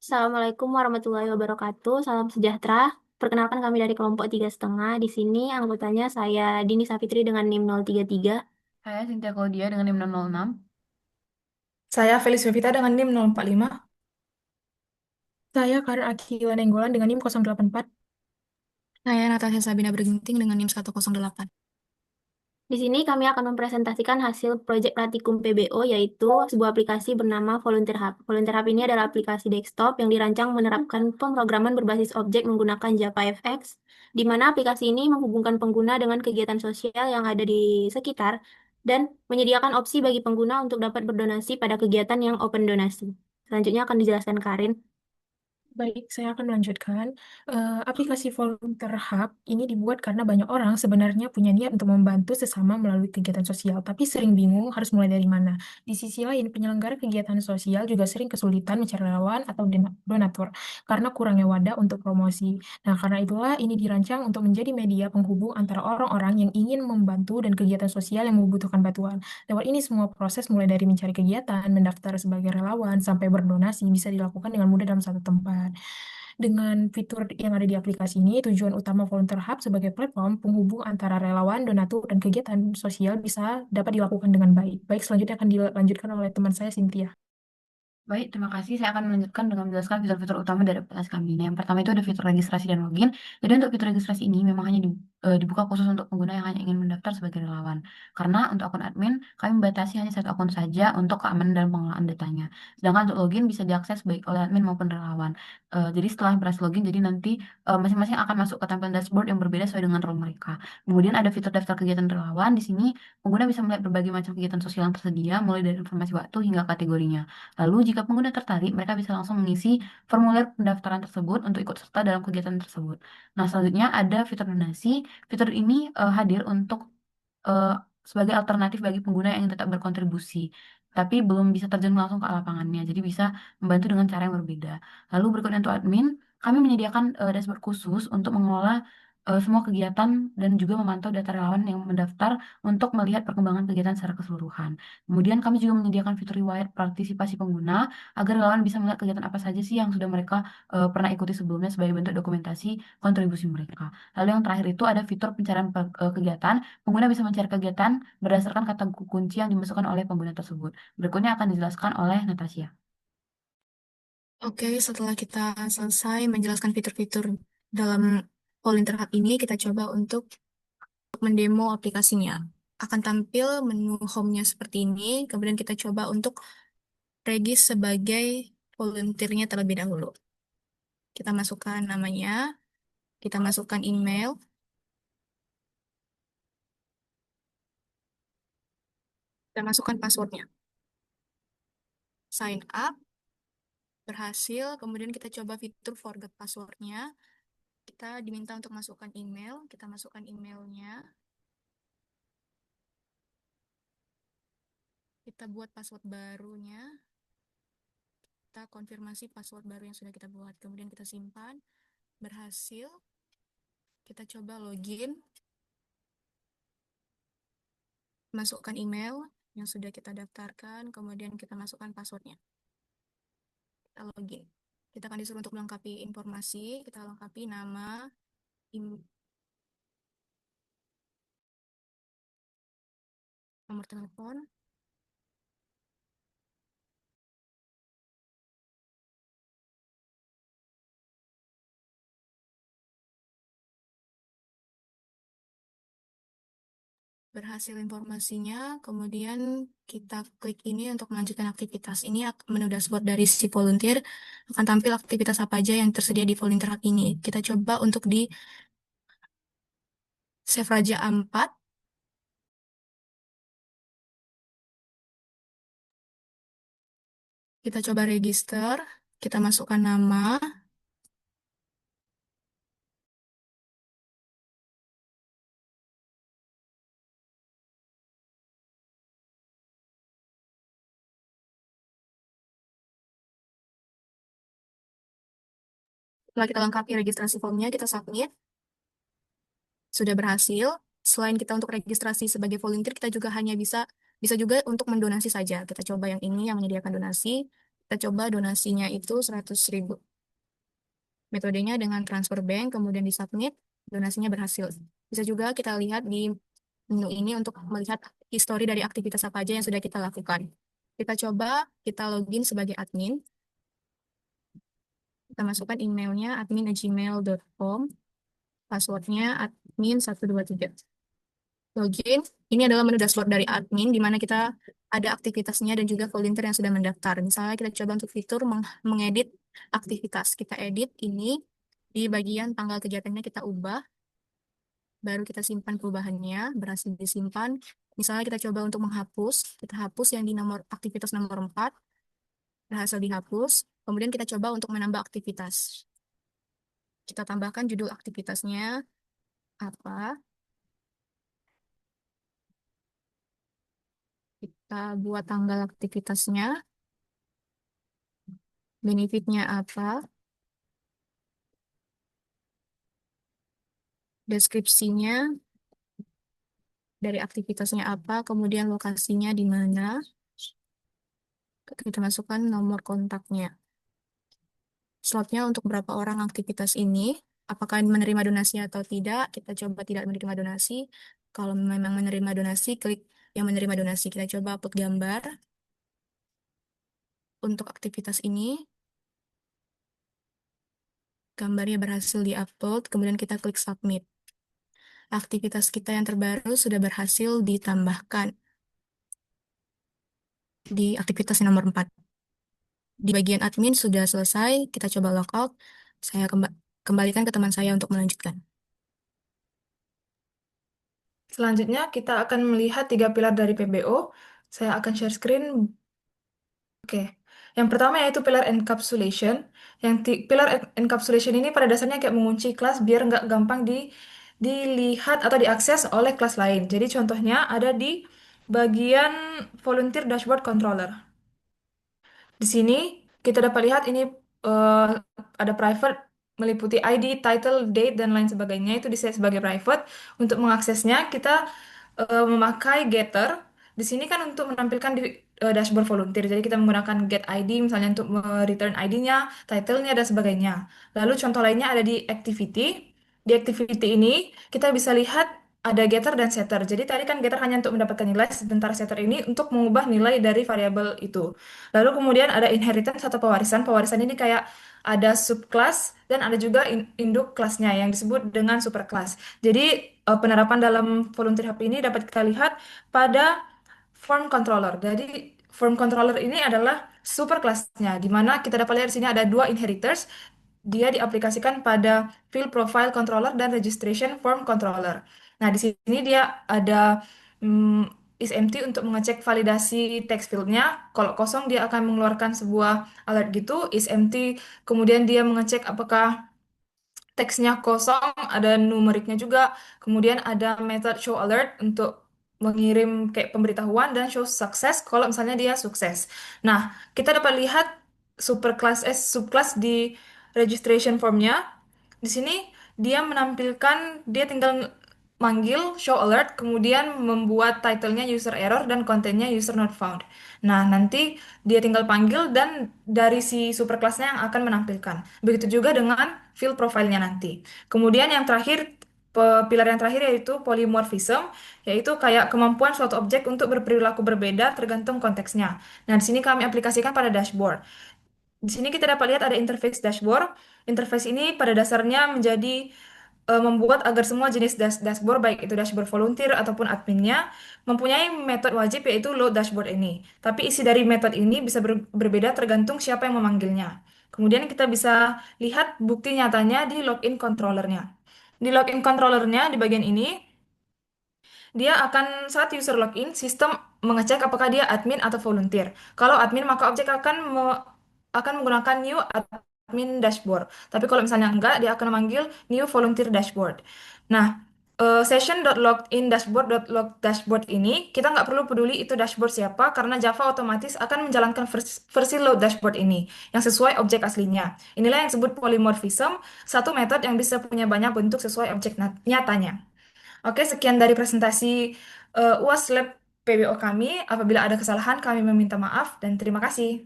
Assalamualaikum warahmatullahi wabarakatuh. Salam sejahtera. Perkenalkan kami dari kelompok 3,5. Di sini anggotanya saya Dini Safitri dengan NIM 033. Saya Cynthia Claudia dengan NIM 006. Saya Felis Vivita dengan NIM 045. Saya Karen Akila Nenggolan dengan NIM 084. Saya Natasha Sabina Berginting dengan NIM 108. Di sini kami akan mempresentasikan hasil proyek Pratikum PBO, yaitu sebuah aplikasi bernama Volunteer Hub. Volunteer Hub ini adalah aplikasi desktop yang dirancang menerapkan pemrograman berbasis objek menggunakan JavaFX, di mana aplikasi ini menghubungkan pengguna dengan kegiatan sosial yang ada di sekitar dan menyediakan opsi bagi pengguna untuk dapat berdonasi pada kegiatan yang open donasi. Selanjutnya akan dijelaskan Karin. Baik, saya akan melanjutkan. Aplikasi Volunteer Hub ini dibuat karena banyak orang sebenarnya punya niat untuk membantu sesama melalui kegiatan sosial, tapi sering bingung harus mulai dari mana. Di sisi lain, penyelenggara kegiatan sosial juga sering kesulitan mencari relawan atau donatur karena kurangnya wadah untuk promosi. Nah, karena itulah ini dirancang untuk menjadi media penghubung antara orang-orang yang ingin membantu dan kegiatan sosial yang membutuhkan bantuan. Lewat ini semua proses mulai dari mencari kegiatan, mendaftar sebagai relawan, sampai berdonasi bisa dilakukan dengan mudah dalam satu tempat. Dengan fitur yang ada di aplikasi ini, tujuan utama Volunteer Hub sebagai platform penghubung antara relawan, donatur, dan kegiatan sosial bisa dapat dilakukan dengan baik. Baik, selanjutnya akan dilanjutkan oleh teman saya, Cynthia. Baik, terima kasih. Saya akan melanjutkan dengan menjelaskan fitur-fitur utama dari aplikasi kami. Nah, yang pertama itu ada fitur registrasi dan login. Jadi untuk fitur registrasi ini memang hanya dibuka khusus untuk pengguna yang hanya ingin mendaftar sebagai relawan. Karena untuk akun admin, kami membatasi hanya satu akun saja untuk keamanan dan pengelolaan datanya. Sedangkan untuk login bisa diakses baik oleh admin maupun relawan. Jadi setelah berhasil login, jadi nanti masing-masing akan masuk ke tampilan dashboard yang berbeda sesuai dengan role mereka. Kemudian ada fitur daftar kegiatan relawan. Di sini pengguna bisa melihat berbagai macam kegiatan sosial yang tersedia, mulai dari informasi waktu hingga kategorinya. Lalu, jika pengguna tertarik, mereka bisa langsung mengisi formulir pendaftaran tersebut untuk ikut serta dalam kegiatan tersebut. Nah, selanjutnya ada fitur donasi. Fitur ini hadir untuk eh, sebagai alternatif bagi pengguna yang ingin tetap berkontribusi, tapi belum bisa terjun langsung ke lapangannya. Jadi bisa membantu dengan cara yang berbeda. Lalu berikutnya untuk admin, kami menyediakan dashboard khusus untuk mengelola semua kegiatan dan juga memantau data relawan yang mendaftar untuk melihat perkembangan kegiatan secara keseluruhan. Kemudian kami juga menyediakan fitur riwayat partisipasi pengguna agar relawan bisa melihat kegiatan apa saja sih yang sudah mereka pernah ikuti sebelumnya sebagai bentuk dokumentasi kontribusi mereka. Lalu yang terakhir itu ada fitur pencarian kegiatan. Pengguna bisa mencari kegiatan berdasarkan kata kunci yang dimasukkan oleh pengguna tersebut. Berikutnya akan dijelaskan oleh Natasha. Oke, setelah kita selesai menjelaskan fitur-fitur dalam Volunteer Hub ini, kita coba untuk mendemo aplikasinya. Akan tampil menu home-nya seperti ini, kemudian kita coba untuk regis sebagai volunteernya terlebih dahulu. Kita masukkan namanya, kita masukkan email, kita masukkan passwordnya. Sign up, berhasil, kemudian kita coba fitur forget passwordnya. Kita diminta untuk masukkan email, kita masukkan emailnya, kita buat password barunya, kita konfirmasi password baru yang sudah kita buat, kemudian kita simpan, berhasil, kita coba login, masukkan email yang sudah kita daftarkan, kemudian kita masukkan passwordnya, kita login. Kita akan disuruh untuk melengkapi informasi, kita lengkapi nama, nomor telepon, berhasil informasinya, kemudian kita klik ini untuk melanjutkan aktivitas. Ini menu dashboard dari si volunteer, akan tampil aktivitas apa aja yang tersedia di Volunteer Hub ini. Kita coba untuk di Save Raja A4, kita coba register, kita masukkan nama, setelah kita lengkapi registrasi formnya, kita submit, sudah berhasil. Selain kita untuk registrasi sebagai volunteer, kita juga hanya bisa juga untuk mendonasi saja. Kita coba yang ini yang menyediakan donasi. Kita coba donasinya itu 100.000. Metodenya dengan transfer bank, kemudian disubmit, donasinya berhasil. Bisa juga kita lihat di menu ini untuk melihat histori dari aktivitas apa aja yang sudah kita lakukan. Kita coba, kita login sebagai admin. Kita masukkan emailnya admin@gmail.com, passwordnya admin123. Login, ini adalah menu dashboard dari admin, di mana kita ada aktivitasnya dan juga volunteer yang sudah mendaftar. Misalnya kita coba untuk fitur mengedit aktivitas. Kita edit ini, di bagian tanggal kegiatannya kita ubah, baru kita simpan perubahannya, berhasil disimpan. Misalnya kita coba untuk menghapus, kita hapus yang di nomor aktivitas nomor 4, berhasil dihapus. Kemudian kita coba untuk menambah aktivitas. Kita tambahkan judul aktivitasnya apa, kita buat tanggal aktivitasnya, benefitnya apa, deskripsinya dari aktivitasnya apa, kemudian lokasinya di mana, kita masukkan nomor kontaknya. Slotnya untuk berapa orang aktivitas ini, apakah menerima donasi atau tidak, kita coba tidak menerima donasi. Kalau memang menerima donasi, klik yang menerima donasi. Kita coba upload gambar untuk aktivitas ini. Gambarnya berhasil diupload, kemudian kita klik submit. Aktivitas kita yang terbaru sudah berhasil ditambahkan di aktivitas nomor 4. Di bagian admin sudah selesai, kita coba logout. Saya kembalikan ke teman saya untuk melanjutkan. Selanjutnya, kita akan melihat 3 pilar dari PBO. Saya akan share screen. Oke, yang pertama yaitu pilar encapsulation. Pilar encapsulation ini pada dasarnya kayak mengunci kelas biar nggak gampang dilihat atau diakses oleh kelas lain. Jadi contohnya ada di bagian volunteer dashboard controller. Di sini kita dapat lihat ini eh, ada private meliputi ID, title, date, dan lain sebagainya itu di-set sebagai private. Untuk mengaksesnya kita memakai getter. Di sini kan untuk menampilkan di dashboard volunteer. Jadi kita menggunakan get ID misalnya untuk return ID-nya, title-nya, dan sebagainya. Lalu contoh lainnya ada di activity. Di activity ini kita bisa lihat ada getter dan setter. Jadi tadi kan getter hanya untuk mendapatkan nilai, sementara setter ini untuk mengubah nilai dari variabel itu. Lalu kemudian ada inheritance atau pewarisan. Pewarisan ini kayak ada subclass dan ada juga induk kelasnya yang disebut dengan superclass. Jadi penerapan dalam volunteer hub ini dapat kita lihat pada form controller. Jadi form controller ini adalah superclassnya, di mana kita dapat lihat di sini ada 2 inheritors. Dia diaplikasikan pada field profile controller dan registration form controller. Nah, di sini dia ada is empty untuk mengecek validasi text fieldnya. Kalau kosong dia akan mengeluarkan sebuah alert gitu. Is empty, kemudian dia mengecek apakah teksnya kosong, ada numeriknya juga. Kemudian ada method show alert untuk mengirim kayak pemberitahuan dan show success kalau misalnya dia sukses. Nah, kita dapat lihat subclass di registration formnya. Di sini dia menampilkan, dia tinggal manggil show alert, kemudian membuat titlenya user error dan kontennya user not found. Nah, nanti dia tinggal panggil dan dari si superclassnya yang akan menampilkan. Begitu juga dengan field profile-nya nanti. Kemudian yang terakhir, pilar yang terakhir yaitu polymorphism, yaitu kayak kemampuan suatu objek untuk berperilaku berbeda tergantung konteksnya. Nah, di sini kami aplikasikan pada dashboard. Di sini kita dapat lihat ada interface dashboard. Interface ini pada dasarnya menjadi membuat agar semua jenis dashboard, baik itu dashboard volunteer ataupun adminnya, mempunyai metode wajib yaitu load dashboard ini. Tapi isi dari metode ini bisa berbeda tergantung siapa yang memanggilnya. Kemudian kita bisa lihat bukti nyatanya di login controllernya. Di login controllernya di bagian ini, dia akan saat user login, sistem mengecek apakah dia admin atau volunteer. Kalau admin, maka objek akan menggunakan new admin dashboard. Tapi kalau misalnya enggak, dia akan memanggil new volunteer dashboard. Nah, session.login dashboard.log dashboard ini kita nggak perlu peduli itu dashboard siapa karena Java otomatis akan menjalankan versi load dashboard ini yang sesuai objek aslinya. Inilah yang disebut polymorphism, satu metode yang bisa punya banyak bentuk sesuai objek nyatanya. Oke, sekian dari presentasi UAS Lab PBO kami. Apabila ada kesalahan, kami meminta maaf dan terima kasih.